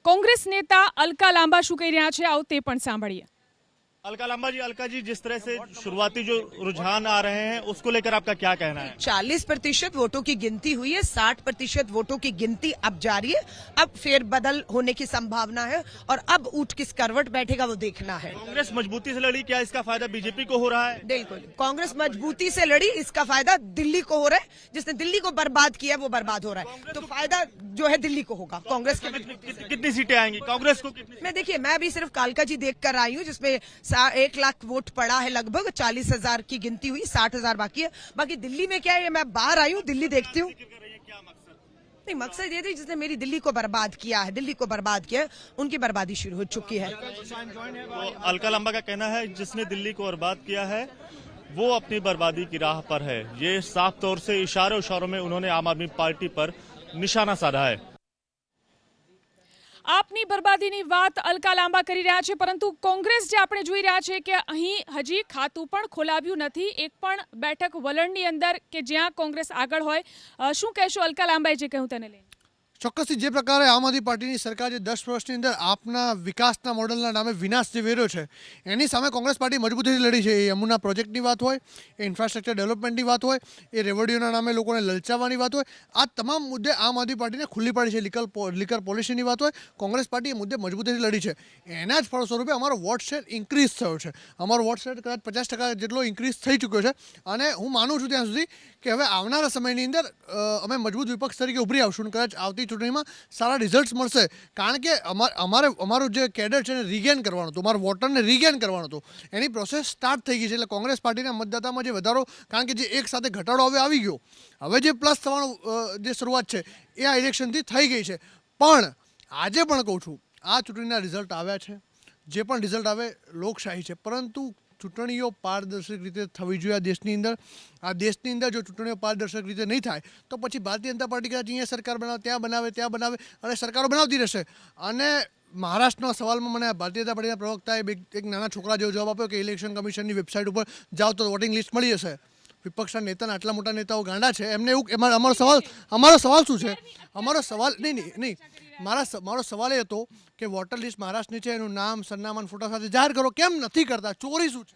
કોંગ્રેસ નેતા અલકા લાંબા શું કહી રહ્યા છે, આવો તે પણ સાંભળીએ। अलका जी जिस तरह से शुरुआती जो रुझान आ रहे हैं उसको लेकर आपका क्या कहना है? 40% वोटों की गिनती हुई है, 60% वोटों की गिनती अब जारी है। अब फेरबदल होने की संभावना है और अब ऊंट किस करवट बैठेगा वो देखना है। कांग्रेस मजबूती से लड़ी, क्या इसका फायदा बीजेपी को हो रहा है? बिल्कुल, कांग्रेस मजबूती से लड़ी, इसका फायदा दिल्ली को हो रहा है। जिसने दिल्ली को बर्बाद किया वो बर्बाद हो रहा है, तो फायदा जो है दिल्ली को होगा। कांग्रेस की कितनी सीटें आएंगी कांग्रेस को? मैं देखिए, मैं भी सिर्फ कालका जी देख कर आई हूँ, जिसमें 1 लाख वोट पड़ा है, लगभग 40,000 की गिनती हुई, 60,000 बाकी है। बाकी दिल्ली में क्या है, मैं बाहर आई हूँ, दिल्ली देखती हूँ। नहीं, मकसद ये थी जिसने मेरी दिल्ली को बर्बाद किया है, दिल्ली को बर्बाद किया है, उनकी बर्बादी शुरू हो चुकी है। तो अलका लांबा का कहना है जिसने दिल्ली को बर्बाद किया है वो अपनी बर्बादी की राह पर है। ये साफ तौर से इशारों में उन्होंने आम आदमी पार्टी पर निशाना साधा है। આપની બરબાદીની વાત અલકા લાંબા કરી રહ્યા છે, પરંતુ કોંગ્રેસ જે આપણે જોઈ રહ્યા છે કે અહીં હજી ખાતું પણ ખોલાવ્યું નથી, એક પણ બેઠક વલણની અંદર કે જ્યાં કોંગ્રેસ આગળ હોય। શું કહેશો અલકા લાંબાએ જે કહ્યું તેને લઈને? ચોક્કસથી જે પ્રકારે આમ આદમી પાર્ટીની સરકાર જે 10 વર્ષની અંદર આપના વિકાસના મોડલના નામે વિનાશ જે વેર્યો છે એની સામે કોંગ્રેસ પાર્ટી મજબૂતીથી લડી છે। એ યમુના પ્રોજેક્ટની વાત હોય, એ ઇન્ફ્રાસ્ટ્રક્ચર ડેવલપમેન્ટની વાત હોય, એ રેવડીઓના નામે લોકોને લલચાવવાની વાત હોય, આ તમામ મુદ્દે આમ આદમી પાર્ટીને ખુલ્લી પાડી છે। લીકર પોલિસીની વાત હોય, કોંગ્રેસ પાર્ટી એ મુદ્દે મજબૂતીથી લડી છે। એના જ ફળ સ્વરૂપે અમારો વોટ શેર ઇન્ક્રીઝ થયો છે। અમારો વોટ શેર કદાચ 50% જેટલો ઇન્ક્રીઝ થઈ ચૂક્યો છે અને હું માનું છું ત્યાં સુધી કે હવે આવનારા સમયની અંદર અમે મજબૂત વિપક્ષ તરીકે ઉભરી આવશું। કદાચ આવતી ચૂંટણીમાં સારા રિઝલ્ટ મળશે, કારણ કે અમારું જે કેડર છે એને રીગેન કરવાનું હતું, અમારા વોટરને રીગેન કરવાનું હતું, એની પ્રોસેસ સ્ટાર્ટ થઈ ગઈ છે। એટલે કોંગ્રેસ પાર્ટીના મતદાતામાં જે વધારો, કારણ કે જે એક સાથે ઘટાડો હવે આવી ગયો, હવે જે પ્લસ થવાનો જે શરૂઆત છે એ આ ઇલેક્શનથી થઈ ગઈ છે। પણ આજે પણ કહું છું, આ ચૂંટણીના રિઝલ્ટ આવ્યા છે, જે પણ રિઝલ્ટ આવે લોકશાહી છે, પરંતુ ચૂંટણીઓ પારદર્શક રીતે થવી જોઈએ। આ દેશની અંદર જો ચૂંટણીઓ પારદર્શક રીતે નહીં થાય તો પછી ભારતીય જનતા પાર્ટી કદાચ અહીંયા સરકાર બનાવે, ત્યાં બનાવે અને સરકારો બનાવતી રહેશે। અને મહારાષ્ટ્રના સવાલમાં મને ભારતીય જનતા પાર્ટીના પ્રવક્તાએ એક નાના છોકરા જેવો જવાબ આપ્યો કે ઇલેક્શન કમિશનની વેબસાઇટ ઉપર જાઓ તો વોટિંગ લિસ્ટ મળી જશે। વિપક્ષના નેતાના આટલા મોટા નેતાઓ ગાંડા છે, એમને એવું અમારો સવાલ શું છે? અમારો સવાલ નહીં મારો સવાલ એ હતો કે વોટર લિસ્ટ મહારાષ્ટ્રની છે, એનું નામ, સરનામા, ફોટા સાથે જાહેર કરો, કેમ નથી કરતા? ચોરી શું છે?